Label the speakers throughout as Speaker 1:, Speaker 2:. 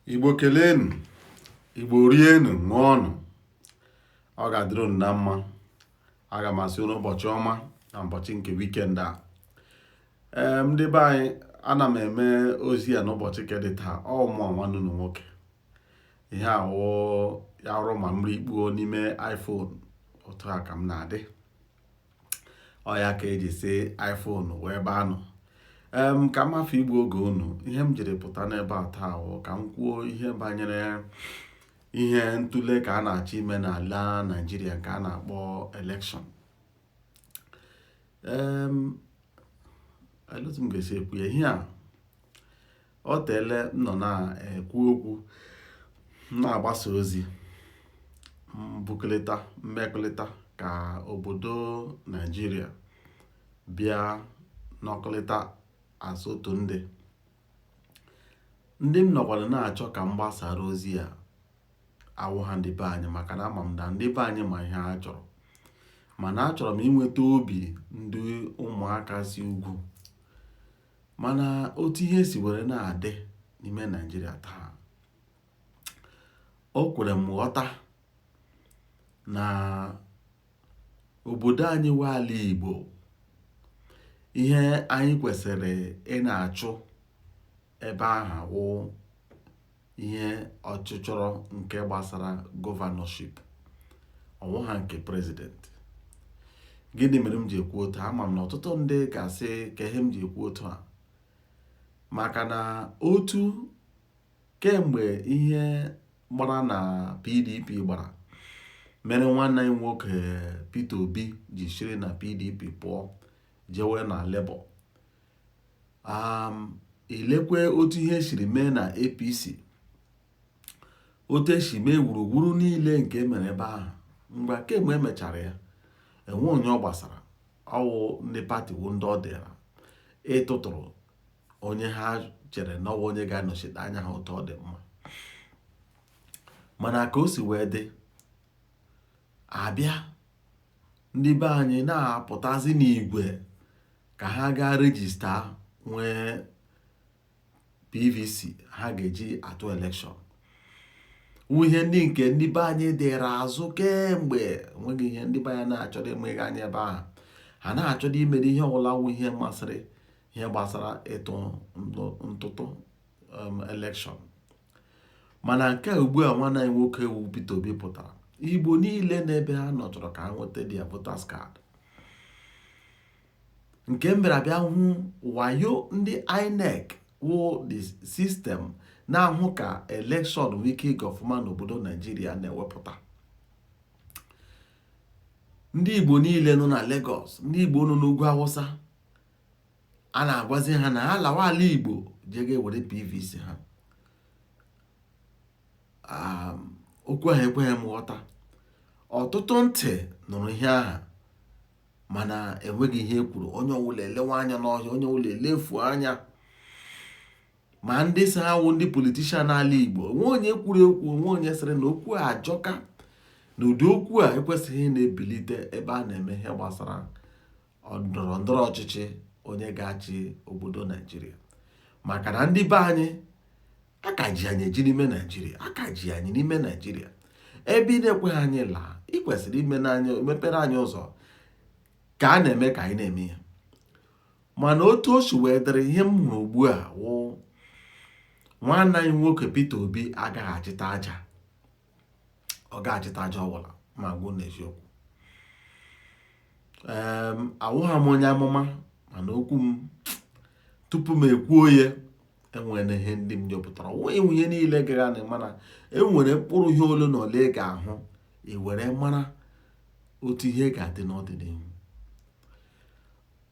Speaker 1: Igbo kelenu, Igbo rienu, ṅụọnụ. Ọ ga-adịrị unu na mma. Aga m asị unu ụbọchị ọma na ụbọchị nke weekend a. Ndị be anyị, ana m eme ozi ya n'ụbọchị kedị taa. Mụ nwanne unu nwoke. Ihe awụ ya ọrụ ma mmiri ikpuo n'ime iPhone. Otu a ka m na-adị. Ọ ya ka eji si iPhone wee ebe anọ. Ka m afọ igbu oge unu, ihe m jiri pụta n'ebe a taa bụ ka m kwuo ihe banyere ihe ntụle ka a na-achọ ime n'ala Naịjirịa nke a na-akpọ elekshọn. Etu m ga-esi ekwu ya, ihe a o teele m nọ na-ekwu okwu, na-agbasa ozi mbukọrịta mmekọrịta ka obodo Naịjirịa bịa nọkọrịta asụtụ ndị m nọkwara na-achọ ka m gbasara ozi ya awụ ha ndị be anyị, maka na ama m na ndị be anyị ma ihe ha chọrọ, mana achọrọ m inweta obi ndị ụmụaka si ugwu. Mana otu ihe si were na-adị n'ime Naịjirịa taa, o kwere m ghọta na obodo anyị nwe ala Igbo, ihe anyị kwesịrị ị na-achụ ebe ahụ wụ ihe ọchịchọrọ nke gbasara gọvanọship, ọwụ ha nke prezident. Gịnị mere m ji ekwu otu a? Ama m na ọtụtụ ndị ga-asị ka ihe m ji ekwu otu a, maka na otu kemgbe ihe gbara na PDP gbara mere nwanne anyị nwoke Peter Obi ji shiri na PDP pụọ jewe na Labour. Elekwe otu ihe siri mee na APC, otu esi mee wuruwuru niile nke emere ebe ahụ. Mgbe kemgbe emechara ya, enwe onye ọ gbasara, ọwụ ndị pati wu ndị ọ dịra ịtụtụrụ onye ha chere na ọwụ onye ga-anọchite anya ha ụtọ ọ dị mma. Mana ka o si wee dị, abịa ndị be anyị na-apụtazi n'igwe ka ha gaa rejista nwee PVC ha ga-eji atụ elekshọn. Ihe ndị nke ndị be anyị dịra azụ kemgbe, enweghị ihe ndị be anyị na-achọrọ emeghị anya ebe ahụ. Ha na-achọrọ imere ihe ọbụla wụ ihe masịrị ihe gbasara ịtụ ntụtụ elekshọn. Mana nke ugbu a nwanne anyị nwoke wu Peter Obi pụtara, Igbo niile n'ebe ha nọ chọrọ ka ha nweta dia voters card. Nke m bịara bịa hụ wayo ndị INEC wụ the system na-ahụ ka elekshọn nwee ike ịga ọfụma n'obodo Naịjirịa na-ewepụta. Ndị Igbo niile nọ na Lagos, ndị Igbo nọ n'ugwu Awụsa, a na-agwazi ha na ha lawa ala Igbo jege were PVC ha. Okwu ahụ ekweghị m ghọta. Ọtụtụ ntị nụrụ ihe ahụ, mana enweghị ihe ekwuru. Onye ọwụla elewe anya n'ọhịa, onye ọwụla elefu anya. Ma ndị si ha wụ ndị politishan n'ala Igbo, onwe onye kwuru ekwu, onwe onye sịrị na okwu a ajọka, na ụdị okwu a ekwesịghị na-ebilite ebe a na-eme ihe gbasara ndọrọ ndọrọ ọchịchị onye ga-achị obodo Naịjirịa. Maka na ndị be anyị aka ji anyị eji n'ime Naịjirịa, aka ji anyị n'ime Naịjirịa. Ebe ị na-ekweghị anyị laa, ị kwesịrị mepere anyị ụzọ ka a na-eme ka anyị na-eme ya. Mana otu o si wee dịrị, ihe m hụrụ ugbu a wụ nwanne anyị nwoke Peter Obi agaghị achịta aja. Ọ ga-achịta aja ọbụla, ma gwụ n'eziokwu. Awụghị m onye amụma, mana okwu m tupu m ekwuo ya, enwere ihe ndị m jọpụtara. Onwe ihe niile gara, mana enwere mkpụrụ ihe ole na ole ị ga-ahụ, i were mara otu ihe ga-adị n'ọdịnihu.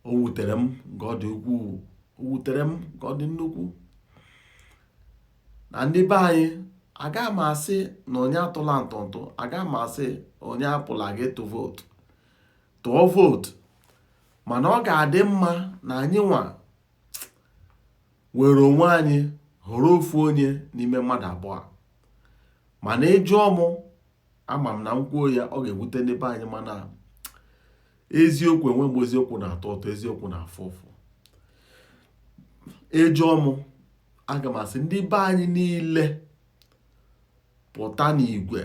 Speaker 1: O wutere m ka ọ dị ukwuu, o wutere m ka ọ dị nnukwu na ndị be anyị agaghị m asị na onye atụla ntụntụ, agaghị m asị onye apụla gị tụ vootu, tụọ vootu. Mana ọ ga-adị mma na anyị nwa were onwe anyị họrọ ofu onye n'ime mmadụ abụọ. Mana ịjụọ mụ, ama m na m kwuo ya, ọ ga-ewute ndị be anyị, mana eziokwu enwe mgbe eziokwu na-atọ ụtọ, eziokwu na-afụ ụfụ. Ịjụọ mụ, aga m asị ndị be anyị niile pụta n'igwe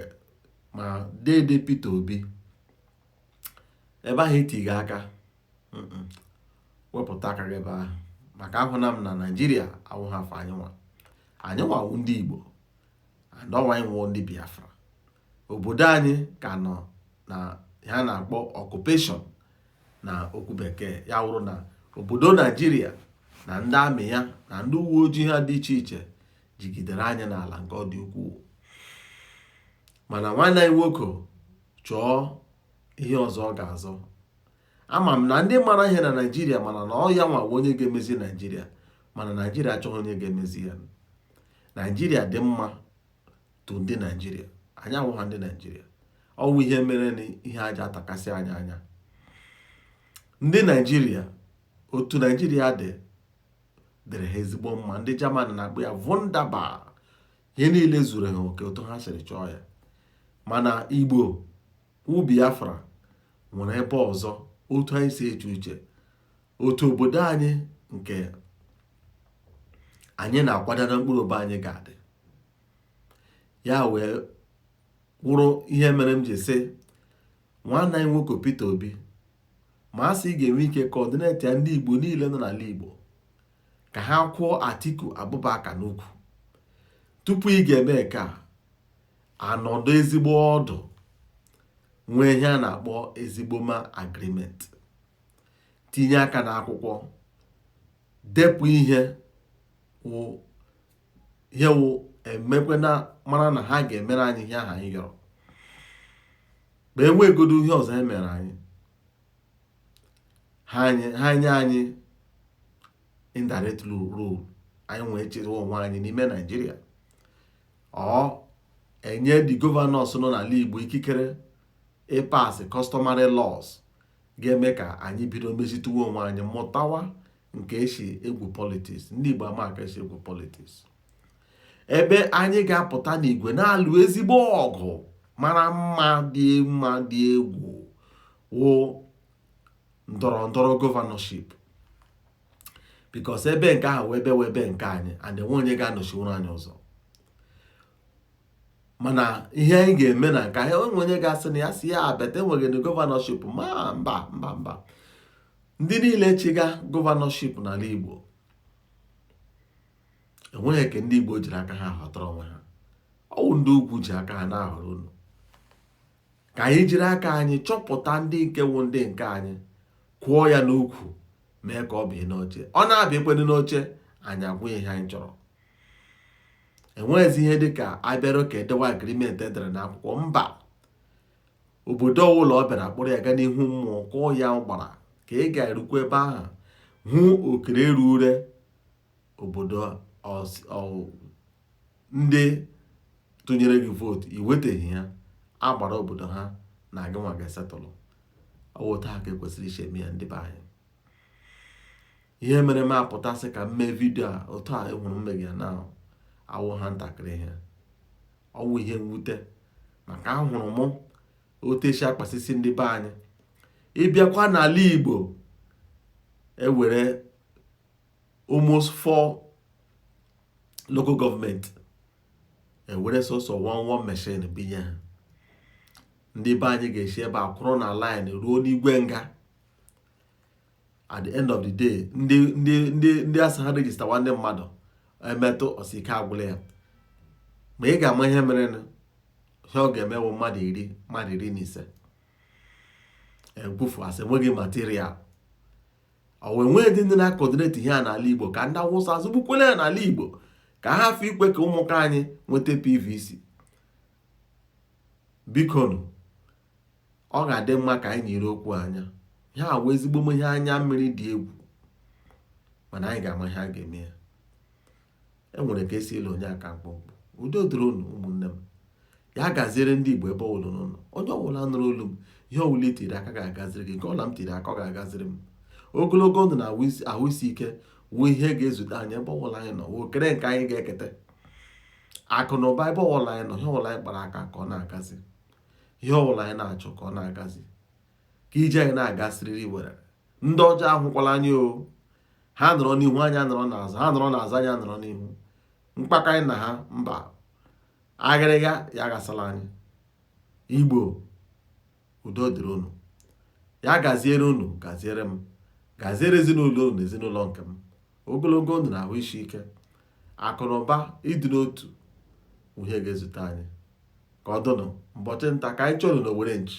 Speaker 1: ma dede Peter Obi ebe ahụ etighị aka, wepụta aka gị ebe ahụ, maka ahụna m na Naijiria awụghị afọ anyị nwawu ndị Igbo andọwanyị nwụọ ndị Biafra. Obodo anyị ka nọ na ha na-akpọ occupation na okwu bekee, ya wụrụ na obodo Naijiria na ndị amị ya na ndị uwe ojii ha dị iche iche jigidere anyị n'ala nke ọ dị ukwuu. Mana nwanne anyị nwoke chọọ ihe ọzọ ọ ga-azọ. Ama m na ndị mara ihe na Naijiria mana na ọ ya nwa onye ga-emezi Naijiria, mana Naijiria achọghị onye ga-emezi ya. Naijiria dị mma tụ ndị Naijiria, anyị awụha ndị Naijiria. Ọ wụ ihe mere na ihe aja atakasị anyị anya. Ndị Naijiria, otu Naijiria dịrị ha ezigbo mma. Ndị German na-akpọ ya wunderbar. Ihe niile zuru ha oke otu ha siri chọọ ya. Mana Igbo wụ Biafra nwere ebe ọzọ otu anyị si eche uche, otu obodo anyị nke anyị na-akwadoro mkpụrụ obe anyị ga-adị. Ya wee wụrụ ihe mere m ji sị nwanne anyị nwoke Peter Obi ma a sị ị ga-enwe ike kọọdineti ya ndị Igbo niile nọ n'ala Igbo ka ha kwụọ Atiku Abubakar n'ukwu. Tupu ị ga-eme nke a, anọdụ ezigbo ọdụ nwee ihe a na-akpọ ezigbo ma agreement, tinye aka n'akwụkwọ, depụ ihe wụ emekwe na mara na ha ga-emere anyị ihe ahụ anyị yọrọ. Ma enwegodo ihe ọzọ e mere anyị, ha nye anyị indirect rule, anyị nwee chịrị onwe anyị n'ime Naijiria. Ọ enye the governors nọ n'ala Igbo ikikere ịpas customary laws ga-eme ka anyị bido mezituwe onwe anyị, mụtawa nke esi egwu politics. Ndị Igbo ama ka esi egwu politics. Ebe anyị ga-apụta n'igwe na-alụ ezigbo ọgụ mara mma dị egwu wụ ndọrọ ndọrọ gọvanọship, because ebe nke ahụ webe nke anyị and enwe onye ga-anọchiwuru anyị ụzọ. Mana ihe anyị ga-eme na nke ahụ enwe onye ga-asị na ya si ya bete enweghị na gọvanọship mba. Ndị niile chiga gọvanọship n'ala Igbo enweghị ka ndị Igbo jiri aka ha họtara onwe ha. Ọwụ ndị ugwu ji aka ha na-ahọrọ unu. Ka anyị jiri aka anyị chọpụta ndị nke wụ ndị nke anyị, kwụọ ya n'ukwu, mee ka ọ bịa n'oche. Ọ na-abịa ekwenụ n'oche, anyị agwụghị ihe anyị chọrọ. Enweghịzi ihe dịka abịara ka edewa agreement edere n'akwụkwọ. Mba, obodo ọwụla ọ bịara kpọrọ ya gaa n'ihu mmụọ, kwụọ ya gbara ka ị ga-erukwa ebe ahụ hụ okere rure obodo ndị tụnyere gị vootu iweteghị ya, agbara obodo ha na gị nwa ga-esetụlụ. Ọwụta ha ka ekwesịrị iche eme ya ndị be anyị. Ihe mere m apụtasị ka m mee vidio a otu a ehụrụ mmegị ya na awụ ha ntakịrị ihe. Ọwụ ihe mwute maka ahụrụ m otu esi akpasịsị ndị be anyị. Ịbịakwa n'ala Igbo, ewere almost 4 local government, ewere sọsọ one machine binye ha. Ndị be anyị ga-esi ebe a kwụrụ na line ruo n'igwe nga. At the end of the day, ndị asa ha regista nwanne mmadụ emetụ ọsike agwụla ya. Ma ị ga-ama ihe mere na ihe ọ ga-emewu mmadụ 15 egwufu asị enweghị material. Ọ wee nwee ndị na-akọdineti ihe a n'ala Igbo ka ndị Awụsa azụgbukwele ya n'ala Igbo ka ha hafụ ikwe ka ụmụka anyị nweta PVC. Bikonu, ọ ga-adị mma ka anyị nyere okwu anya. Ihe a wụ ezigbo ihe anya mmiri dị egwu, mana anyị ga-ama ihe a ga-eme ya. Enwere ka esi ile onye aka mkpụmkpụ. Udo dịrị unu ụmụnne m. Ya gaziere ndị Igbo ebe ọwụla n'ụlọ. Onye ọbụla nụrụ olu m, ihe ọwụla itiri aka ga-agaziri gị, nke ọla m tiri aka ọ ga-agaziri m. Ogologo ndụ na ahụ isi ike wụ ihe ga-ezute anyị ebe ọwụla anyị nọ, wụ kere nke anyị ga-ekete. Akụ na ụba ebe ọwụla anyị nọ, ihe ọwụla anyị kpara aka ka ọ na-agazi, ihe ọwụla anyị na-achọ ka ọ na-agazi, ka ije anyị na-agasịrịrị were. Ndị ọjọọ ahụkwala anyị o. Ha nọrọ n'ihu, anyị nọrọ n'azụ, ha nọrọ n'azụ, anyị nọrọ n'ihu. Mkpaka anyị na ha mba. agịrịga ya gasala anyị. Igbo, udo dịrị unu. Ya gaziere unu, gaziere m, gaziere ezinụlọ unu na ezinụlọ nke m. Ogologo ndụ na ahụ isi ike, akụ na ụba, ịdị n'otu ihe ga-ezute anyị. Ka ọ dụnụ ụbọchị nta ka anyị chọrọ n'Owere nchi.